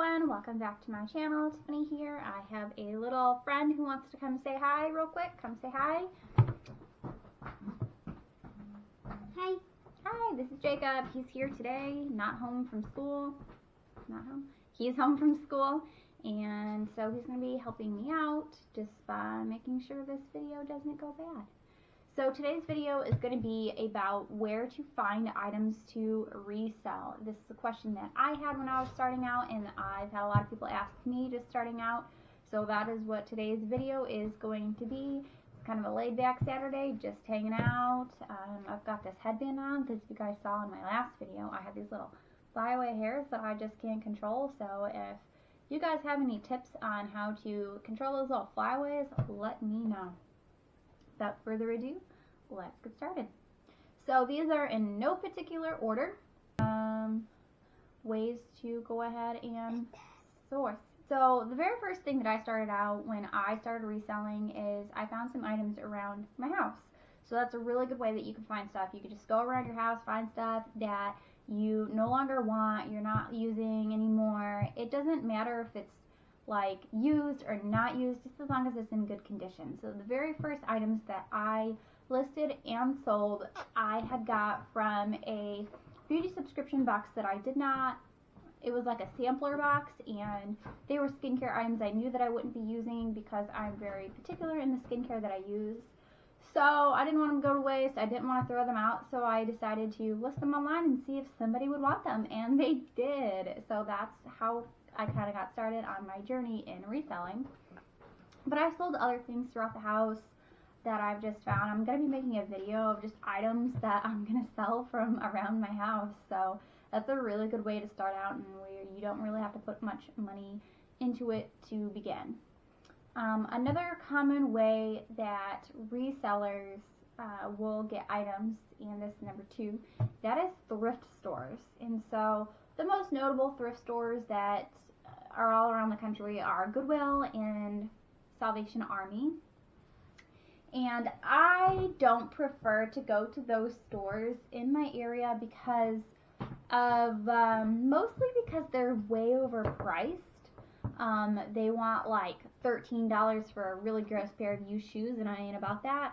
everyone, welcome back to my channel. Tiffany here. I have a little friend who wants to come say hi real quick. Come say hi. Hi. Hi, this is Jacob. He's here today, not home from school. Not home. He's home from school, and so he's going to be helping me out just by making sure this video doesn't go bad. So today's video is going to be about where to find items to resell. This is a question that I had when I was starting out, and I've had a lot of people ask me just starting out. So that is what today's video is going to be. It's kind of a laid back Saturday, just hanging out. I've got this headband on because you guys saw in my last video I have these little flyaway hairs that I just can't control. So if you guys have any tips on how to control those little flyaways, let me know. Without further ado, let's get started. So these are in no particular order, ways to go ahead and source. So the very first thing that I started out when I started reselling is I found some items around my house. So that's a really good way that you can find stuff. You can just go around your house, find stuff that you no longer want, you're not using anymore. It doesn't matter if it's like used or not used, just as long as it's in good condition. So the very first items that I listed and sold, I had got from a beauty subscription box that I did not, it was like a sampler box, and they were skincare items I knew that I wouldn't be using because I'm very particular in the skincare that I use. So I didn't want them to go to waste, I didn't want to throw them out, so I decided to list them online and see if somebody would want them, and they did. So that's how I kind of got started on my journey in reselling. But I sold other things throughout the house that I've just found. I'm going to be making a video of just items that I'm going to sell from around my house. So that's a really good way to start out, and where you don't really have to put much money into it to begin. Another common way that resellers will get items, and this is number 2, that is thrift stores. And so the most notable thrift stores that are all around the country are Goodwill and Salvation Army. And I don't prefer to go to those stores in my area because of, mostly because they're way overpriced. They want like $13 for a really gross pair of used shoes, and I ain't about that.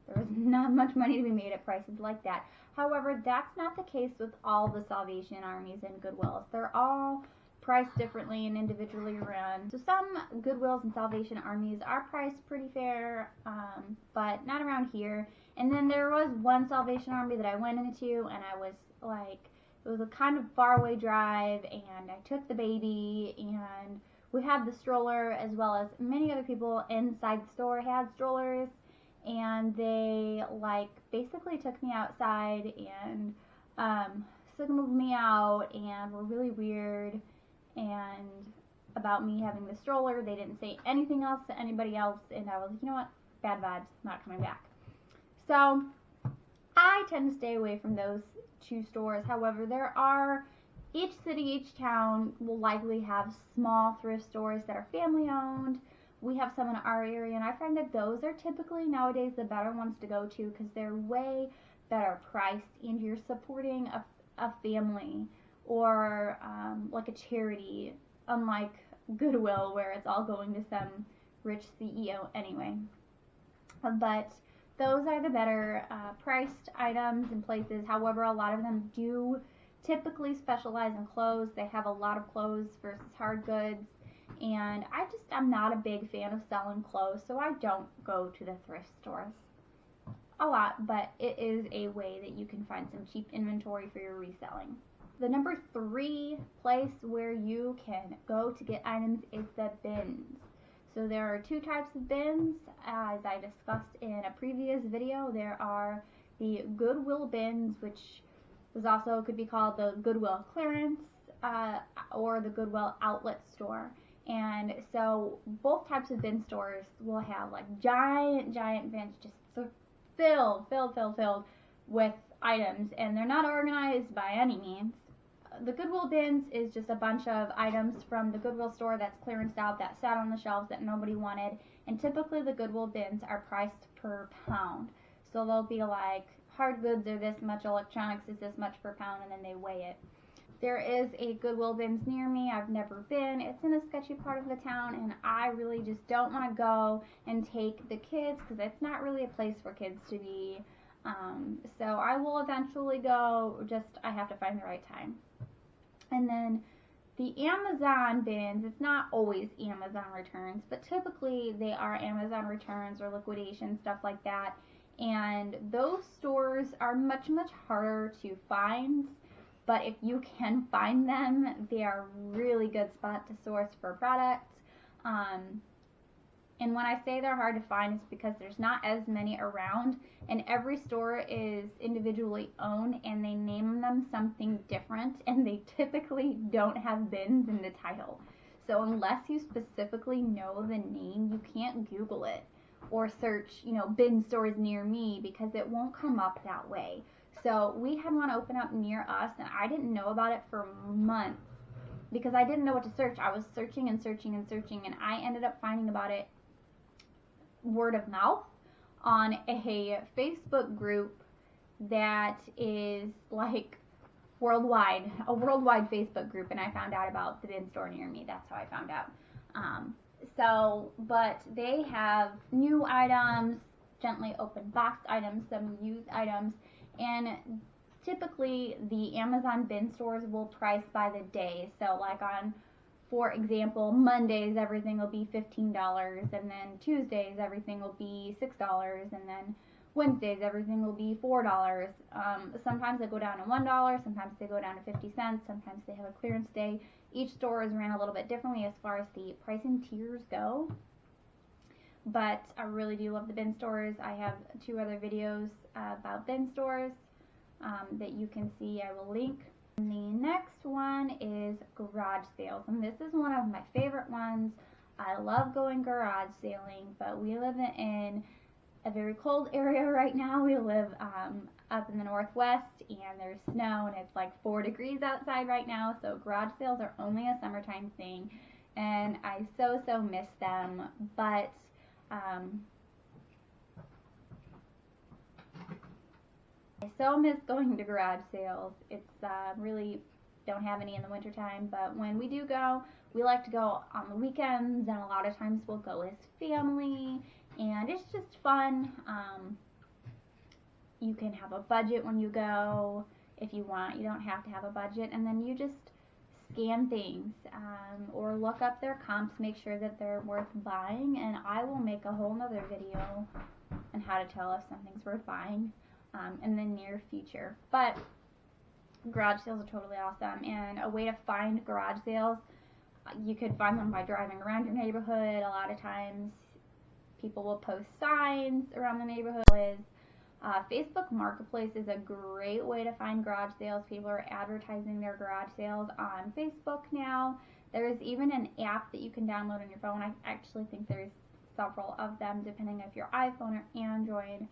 There's not much money to be made at prices like that. However, that's not the case with all the Salvation Armies and Goodwills. They're all priced differently and individually run. So some Goodwills and Salvation Armies are priced pretty fair, but not around here. And then there was one Salvation Army that I went into, and I was like, it was a kind of faraway drive, and I took the baby, and we had the stroller, as well as many other people inside the store had strollers, and they like basically took me outside and signaled me out and were really weird and about me having the stroller. They didn't say anything else to anybody else, and I was like, you know what, bad vibes, not coming back. So I tend to stay away from those 2 stores. However, there are, each city, each town will likely have small thrift stores that are family owned. We have some in our area, and I find that those are typically nowadays the better ones to go to because they're way better priced, and you're supporting a family or like a charity, unlike Goodwill where it's all going to some rich CEO anyway. But those are the better priced items and places. However, a lot of them do typically specialize in clothes. They have a lot of clothes versus hard goods, and I'm not a big fan of selling clothes, so I don't go to the thrift stores a lot, but it is a way that you can find some cheap inventory for your reselling. The number 3 place where you can go to get items is the bins. So there are 2 types of bins, as I discussed in a previous video. There are the Goodwill bins, which also could be called the Goodwill clearance or the Goodwill outlet store. And so both types of bin stores will have like giant bins just filled with items, and they're not organized by any means. The Goodwill bins is just a bunch of items from the Goodwill store that's clearanced out, that sat on the shelves that nobody wanted, and typically the Goodwill bins are priced per pound. So they'll be like, hard goods are this much, electronics is this much per pound, and then they weigh it. there is a Goodwill bins near me. I've never been. It's in a sketchy part of the town, and I really just don't want to go and take the kids because it's not really a place for kids to be. So I will eventually go, just I have to find the right time. And then the Amazon bins, it's not always Amazon returns, but typically they are Amazon returns or liquidation, stuff like that. And those stores are much, much harder to find, but if you can find them, they are a really good spot to source for products. And when I say they're hard to find, it's because there's not as many around, and every store is individually owned, and they name them something different, and they typically don't have bins in the title. So unless you specifically know the name, you can't Google it or search, bin stores near me, because it won't come up that way. So we had one open up near us, and I didn't know about it for months because I didn't know what to search. I was searching and searching and searching, and I ended up finding about it word of mouth on a Facebook group that is like worldwide, a worldwide Facebook group, and I found out about the bin store near me. That's how I found out. But they have new items, gently open boxed items, some used items, and typically the Amazon bin stores will price by the day. So like for example, Mondays everything will be $15, and then Tuesdays everything will be $6, and then Wednesdays everything will be $4. Sometimes they go down to $1, sometimes they go down to 50 cents, sometimes they have a clearance day. Each store is ran a little bit differently as far as the pricing tiers go. But I really do love the bin stores. I have 2 other videos about bin stores that you can see. I will link. And the next one is garage sales, and this is one of my favorite ones. I love going garage sailing, but we live in a very cold area right now. We live up in the northwest, and there's snow, and it's like 4 degrees outside right now, so garage sales are only a summertime thing, and I so miss them. But I so miss going to garage sales. It's really don't have any in the wintertime, but when we do go, we like to go on the weekends, and a lot of times we'll go as family, and it's just fun. You can have a budget when you go if you want. You don't have to have a budget, and then you just scan things or look up their comps, make sure that they're worth buying, and I will make a whole nother video on how to tell if something's worth buying in the near future. But garage sales are totally awesome, and a way to find garage sales, you could find them by driving around your neighborhood. A lot of times people will post signs around the neighborhood. Facebook Marketplace is a great way to find garage sales. People are advertising their garage sales on Facebook now. There is even an app that you can download on your phone. I actually think there's several of them depending if you're iPhone or Android.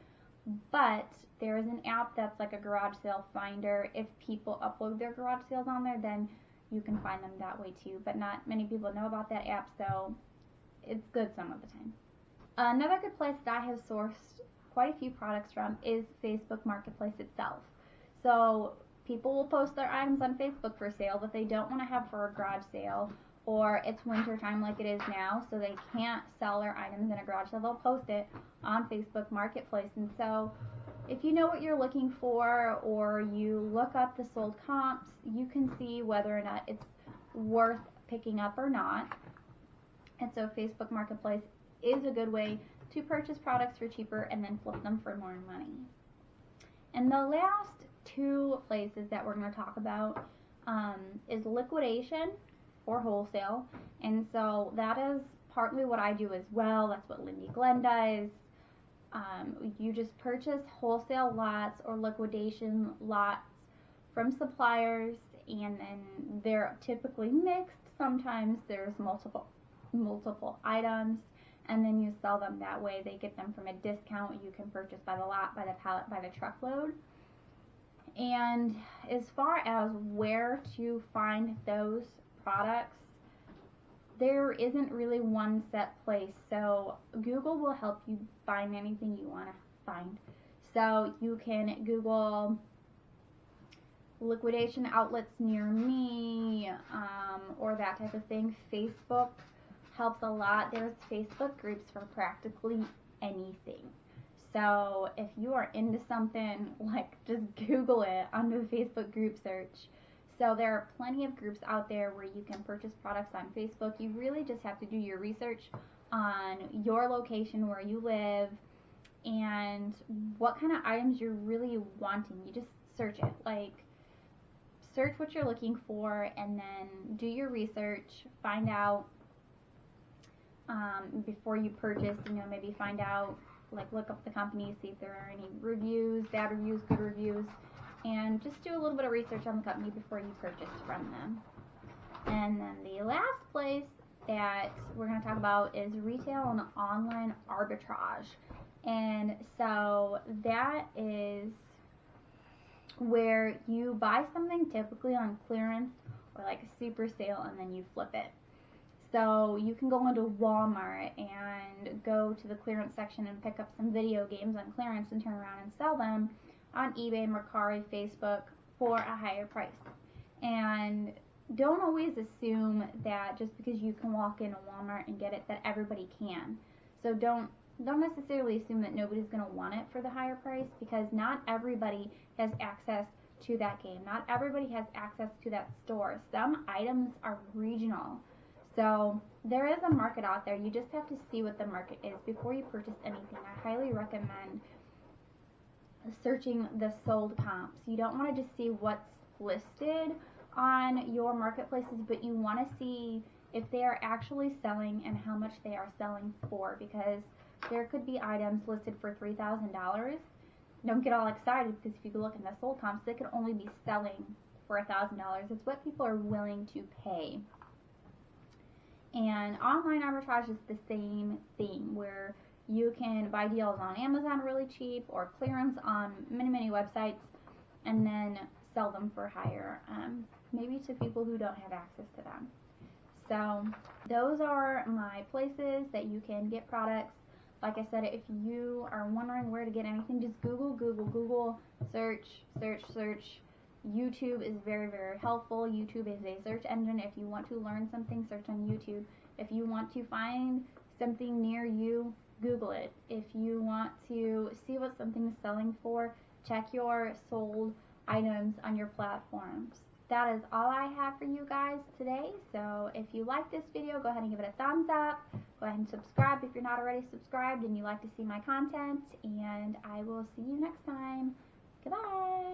But there is an app that's like a garage sale finder. If people upload their garage sales on there, then you can find them that way too. But not many people know about that app, so it's good some of the time. Another good place that I have sourced quite a few products from is Facebook Marketplace itself. So people will post their items on Facebook for sale that they don't want to have for a garage sale, or it's winter time like it is now, so they can't sell their items in a garage sale. They'll post it on Facebook Marketplace. And so if you know what you're looking for, or you look up the sold comps, you can see whether or not it's worth picking up or not. And so Facebook Marketplace is a good way to purchase products for cheaper and then flip them for more money. And the last 2 places that we're going to talk about is liquidation or wholesale. And so that is partly what I do as well. That's what Lindy Glenn does. You just purchase wholesale lots or liquidation lots from suppliers, and then they're typically mixed. Sometimes there's multiple items, and then you sell them that way. They get them from a discount. You can purchase by the lot, by the pallet, by the truckload. And as far as where to find those products, there isn't really one set place. So Google will help you find anything you want to find. So you can Google liquidation outlets near me, or that type of thing. Facebook helps a lot. There's Facebook groups for practically anything. So if you are into something, like, just Google it under the Facebook group search. So there are plenty of groups out there where you can purchase products on Facebook. You really just have to do your research on your location, where you live, and what kind of items you're really wanting. You just search it. Like, search what you're looking for and then do your research. Find out before you purchase, maybe find out, like, look up the company, see if there are any reviews, bad reviews, good reviews, and just do a little bit of research on the company before you purchase from them. And then the last place that we're going to talk about is retail and online arbitrage. And so that is where you buy something typically on clearance or like a super sale, and then you flip it. So you can go into Walmart and go to the clearance section and pick up some video games on clearance and turn around and sell them on eBay, Mercari, Facebook for a higher price. And don't always assume that just because you can walk into Walmart and get it that everybody can. So don't necessarily assume that nobody's going to want it for the higher price, because not everybody has access to that game. Not everybody has access to that store. Some items are regional. So there is a market out there. You just have to see what the market is before you purchase anything. I highly recommend searching the sold comps. You don't want to just see what's listed on your marketplaces, but you want to see if they are actually selling and how much they are selling for, because there could be items listed for $3,000. Don't get all excited, because if you look in the sold comps, they could only be selling for $1,000. It's what people are willing to pay. And online arbitrage is the same thing, where you can buy deals on Amazon really cheap or clearance on many websites and then sell them for higher, maybe to people who don't have access to them. So those are my places that you can get products. Like I said, if you are wondering where to get anything, just Google, search. YouTube is very helpful. YouTube is a search engine. If you want to learn something, search on YouTube. If you want to find something near you, Google it. If you want to see what something is selling for, check your sold items on your platforms. That is all I have for you guys today. So if you like this video, go ahead and give it a thumbs up. Go ahead and subscribe if you're not already subscribed and you like to see my content. And I will see you next time. Goodbye.